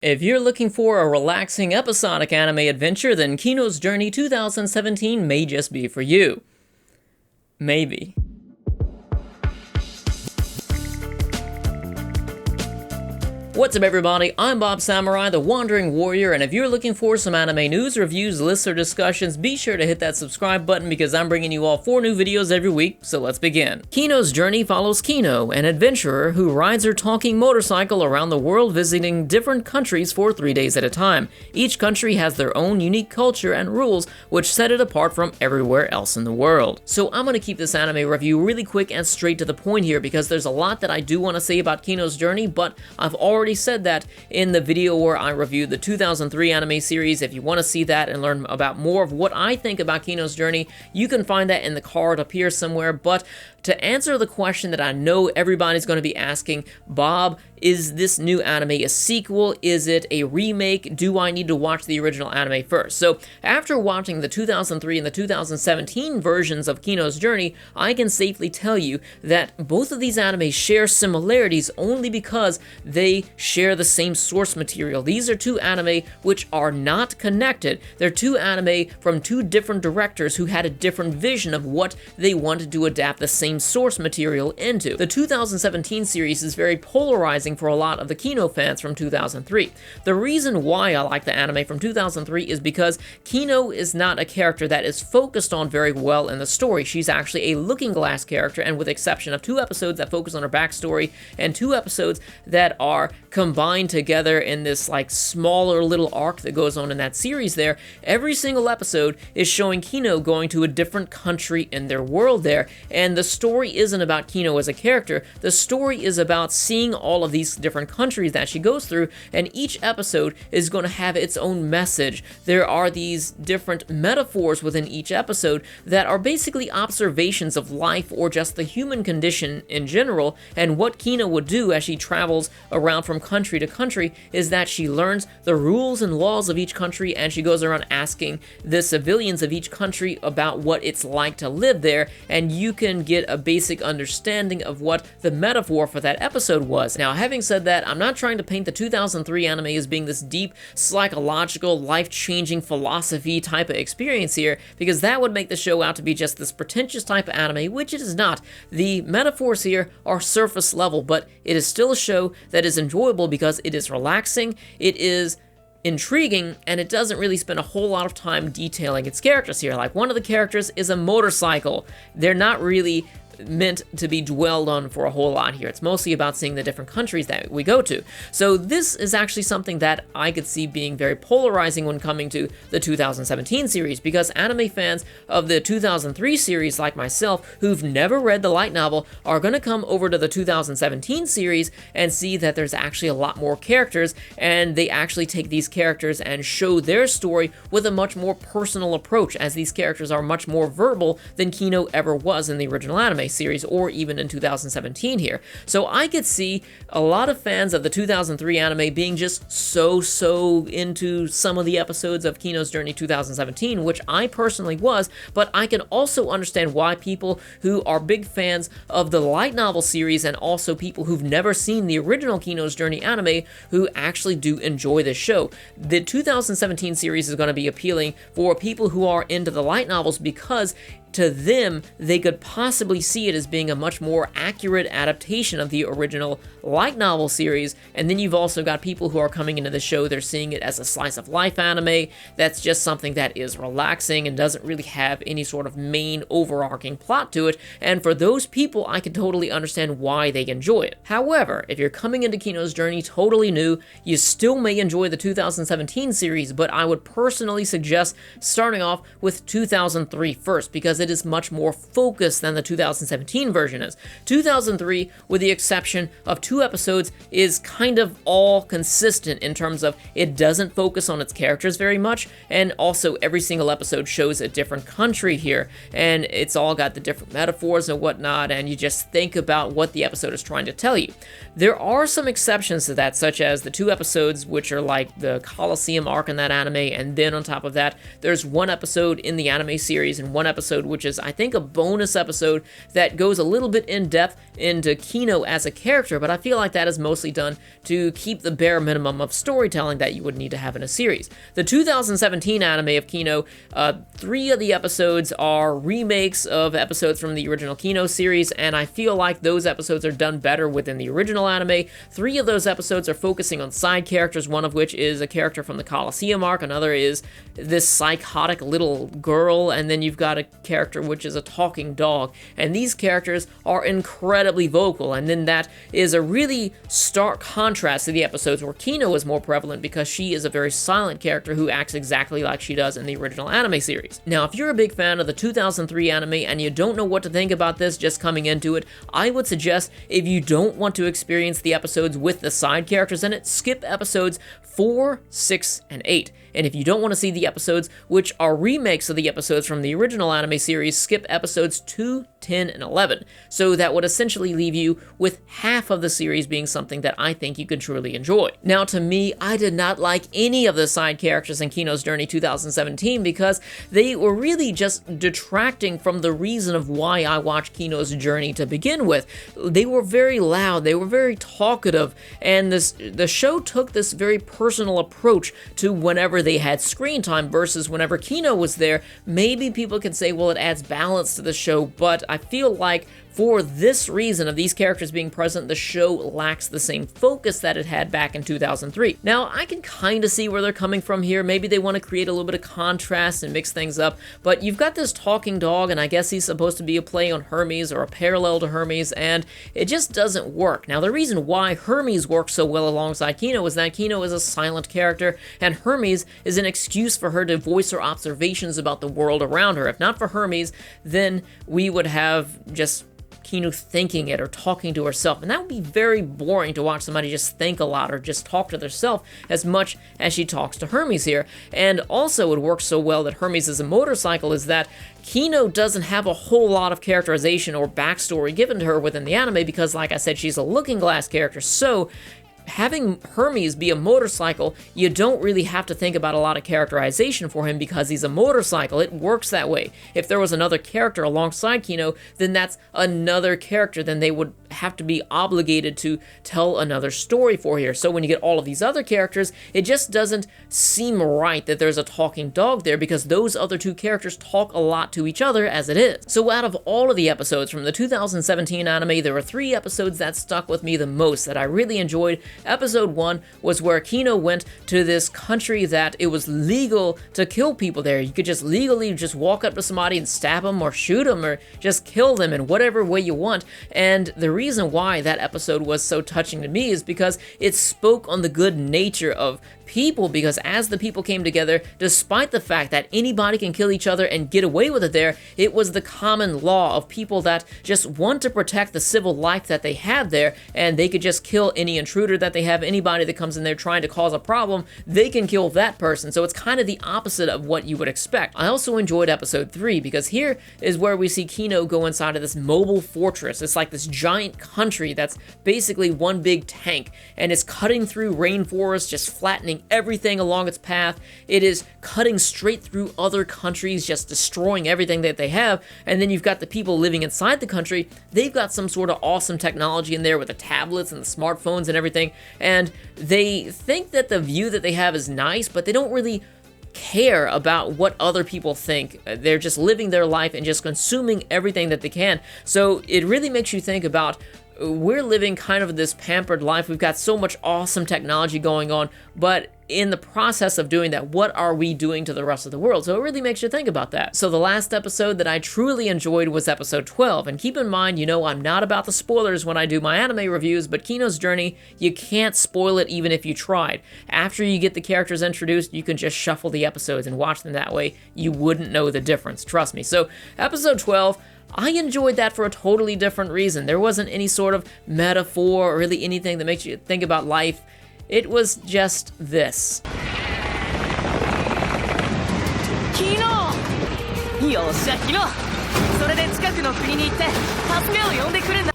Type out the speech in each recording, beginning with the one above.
If you're looking for a relaxing episodic anime adventure, then Kino's Journey 2017 may just be for you. Maybe. What's up everybody, I'm BobSamurai, the Wandering Warrior, and if you're looking for some anime news, reviews, lists, or discussions, be sure to hit that subscribe button because I'm bringing you all 4 new videos every week, so let's begin. Kino's Journey follows Kino, an adventurer who rides her talking motorcycle around the world visiting different countries for 3 days at a time. Each country has their own unique culture and rules which set it apart from everywhere else in the world. So I'm going to keep this anime review really quick and straight to the point here because there's a lot that I do want to say about Kino's Journey, but I've already said that in the video where I reviewed the 2003 anime series. If you want to see that and learn about more of what I think about Kino's Journey, you can find that in the card up here somewhere. But to answer the question that I know everybody's going to be asking, Bob, is this new anime a sequel? Is it a remake? Do I need to watch the original anime first? So after watching the 2003 and the 2017 versions of Kino's Journey, I can safely tell you that both of these animes share similarities only because they share the same source material. These are two anime which are not connected. They're two anime from two different directors who had a different vision of what they wanted to adapt the same source material into. The 2017 series is very polarizing for a lot of the Kino fans from 2003. The reason why I like the anime from 2003 is because Kino is not a character that is focused on very well in the story. She's actually a looking glass character, and with the exception of 2 episodes that focus on her backstory and 2 episodes that are combined together in this like smaller little arc that goes on in that series there, every single episode is showing Kino going to a different country in their world there, and the story isn't about Kino as a character. The story is about seeing all of these different countries that she goes through, and each episode is going to have its own message. There are these different metaphors within each episode that are basically observations of life or just the human condition in general, and what Kino would do as she travels around from country to country is that she learns the rules and laws of each country, and she goes around asking the civilians of each country about what it's like to live there, and you can get a basic understanding of what the metaphor for that episode was. Now, having said that, I'm not trying to paint the 2003 anime as being this deep, psychological, life-changing philosophy type of experience here, because that would make the show out to be just this pretentious type of anime, which it is not. The metaphors here are surface level, but it is still a show that is enjoyable because it is relaxing, it is intriguing, and it doesn't really spend a whole lot of time detailing its characters here. Like, one of the characters is a motorcycle. They're not really meant to be dwelled on for a whole lot here. It's mostly about seeing the different countries that we go to. So this is actually something that I could see being very polarizing when coming to the 2017 series, because anime fans of the 2003 series like myself who've never read the light novel are going to come over to the 2017 series and see that there's actually a lot more characters, and they actually take these characters and show their story with a much more personal approach, as these characters are much more verbal than Kino ever was in the original anime series or even in 2017 here. So I could see a lot of fans of the 2003 anime being just so into some of the episodes of Kino's Journey 2017, which I personally was, but I can also understand why people who are big fans of the light novel series and also people who've never seen the original Kino's Journey anime who actually do enjoy this show. The 2017 series is going to be appealing for people who are into the light novels because to them, they could possibly see it as being a much more accurate adaptation of the original light novel series. And then you've also got people who are coming into the show, they're seeing it as a slice of life anime that's just something that is relaxing and doesn't really have any sort of main overarching plot to it. And for those people, I can totally understand why they enjoy it. However, if you're coming into Kino's Journey totally new, you still may enjoy the 2017 series, but I would personally suggest starting off with 2003 first, because it is much more focused than the 2017 version is. 2003, with the exception of 2 episodes, is kind of all consistent in terms of it doesn't focus on its characters very much, and also every single episode shows a different country here, and it's all got the different metaphors and whatnot, and you just think about what the episode is trying to tell you. There are some exceptions to that, such as the 2 episodes which are like the Colosseum arc in that anime, and then on top of that, there's 1 episode in the anime series and 1 episode which is, I think, a bonus episode that goes a little bit in depth into Kino as a character, but I feel like that is mostly done to keep the bare minimum of storytelling that you would need to have in a series. The 2017 anime of Kino, 3 of the episodes are remakes of episodes from the original Kino series, and I feel like those episodes are done better within the original anime. 3 of those episodes are focusing on side characters, one of which is a character from the Colosseum arc, another is this psychotic little girl, and then you've got a character which is a talking dog, and these characters are incredibly vocal, and then that is a really stark contrast to the episodes where Kino is more prevalent because she is a very silent character who acts exactly like she does in the original anime series. Now, if you're a big fan of the 2003 anime and you don't know what to think about this just coming into it, I would suggest, if you don't want to experience the episodes with the side characters in it, skip episodes 4, 6, and 8. And if you don't want to see the episodes which are remakes of the episodes from the original anime series, skip episodes 2, 10, and 11. So that would essentially leave you with half of the series being something that I think you could truly enjoy. Now, to me, I did not like any of the side characters in Kino's Journey 2017 because they were really just detracting from the reason of why I watched Kino's Journey to begin with. They were very loud, they were very talkative, and the show took this very personal approach to whenever they had screen time versus whenever Kino was there. Maybe people can say, well, it adds balance to the show, but I feel like for this reason of these characters being present, the show lacks the same focus that it had back in 2003. Now, I can kind of see where they're coming from here. Maybe they want to create a little bit of contrast and mix things up, but you've got this talking dog, and I guess he's supposed to be a play on Hermes or a parallel to Hermes, and it just doesn't work. Now, the reason why Hermes works so well alongside Kino is that Kino is a silent character, and Hermes is an excuse for her to voice her observations about the world around her. If not for Hermes, then we would have just Kino thinking it or talking to herself, and that would be very boring to watch somebody just think a lot or just talk to themselves as much as she talks to Hermes here. And also, it works so well that Hermes is a motorcycle is that Kino doesn't have a whole lot of characterization or backstory given to her within the anime because, like I said, she's a looking glass character, so having Hermes be a motorcycle, you don't really have to think about a lot of characterization for him because he's a motorcycle. It works that way. If there was another character alongside Kino, then that's another character. Then they would have to be obligated to tell another story for here. So when you get all of these other characters, it just doesn't seem right that there's a talking dog there because those other 2 characters talk a lot to each other as it is. So out of all of the episodes from the 2017 anime, there were 3 episodes that stuck with me the most that I really enjoyed. Episode 1 was where Kino went to this country that it was legal to kill people there. You could just legally just walk up to somebody and stab them or shoot them or just kill them in whatever way you want. And the reason why that episode was so touching to me is because it spoke on the good nature of people, because as the people came together, despite the fact that anybody can kill each other and get away with it there, it was the common law of people that just want to protect the civil life that they have there, and they could just kill any intruder that they have. Anybody that comes in there trying to cause a problem, they can kill that person. So it's kind of the opposite of what you would expect. I also enjoyed episode 3 because here is where we see Kino go inside of this mobile fortress. It's like this giant country that's basically one big tank, and it's cutting through rainforests, just flattening everything along its path. It is cutting straight through other countries, just destroying everything that they have. And then you've got the people living inside the country. They've got some sort of awesome technology in there with the tablets and the smartphones and everything, and they think that the view that they have is nice, but they don't really care about what other people think. They're just living their life and just consuming everything that they can. So it really makes you think about, we're living kind of this pampered life. We've got so much awesome technology going on, but in the process of doing that, what are we doing to the rest of the world? So it really makes you think about that. So the last episode that I truly enjoyed was episode 12. And keep in mind, you know, I'm not about the spoilers when I do my anime reviews, but Kino's Journey, you can't spoil it even if you tried. After you get the characters introduced, you can just shuffle the episodes and watch them that way. You wouldn't know the difference, trust me. So episode 12, I enjoyed that for a totally different reason. There wasn't any sort of metaphor or really anything that makes you think about life. It was just this. Kino!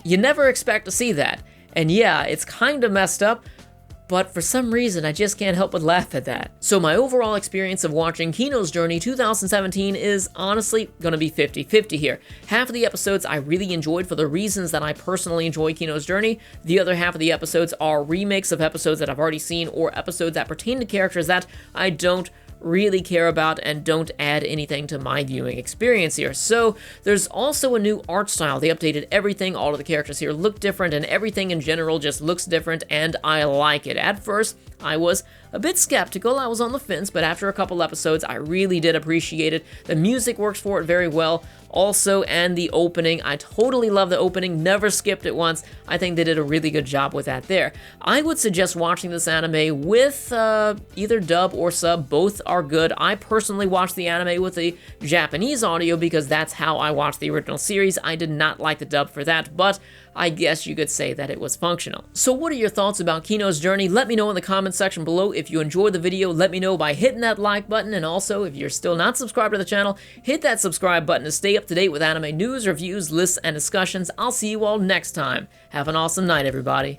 You never expect to see that. And yeah, it's kind of messed up, but for some reason I just can't help but laugh at that. So my overall experience of watching Kino's Journey 2017 is honestly gonna be 50-50 here. Half of the episodes I really enjoyed for the reasons that I personally enjoy Kino's Journey. The other half of the episodes are remakes of episodes that I've already seen or episodes that pertain to characters that I don't really care about and don't add anything to my viewing experience here. So there's also a new art style. They updated everything. All of the characters here look different and everything in general just looks different, and I like it. At first, I was a bit skeptical. I was on the fence, but after a couple episodes, I really did appreciate it. The music works for it very well. Also, and the opening, I totally love the opening, never skipped it once. I think they did a really good job with that there. I would suggest watching this anime with either dub or sub, both are good. I personally watched the anime with the Japanese audio because that's how I watched the original series. I did not like the dub for that, but I guess you could say that it was functional. So what are your thoughts about Kino's Journey? Let me know in the comment section below. If you enjoyed the video, let me know by hitting that like button, and also if you're still not subscribed to the channel, hit that subscribe button to stay up to date with anime news, reviews, lists, and discussions. I'll see you all next time. Have an awesome night, everybody.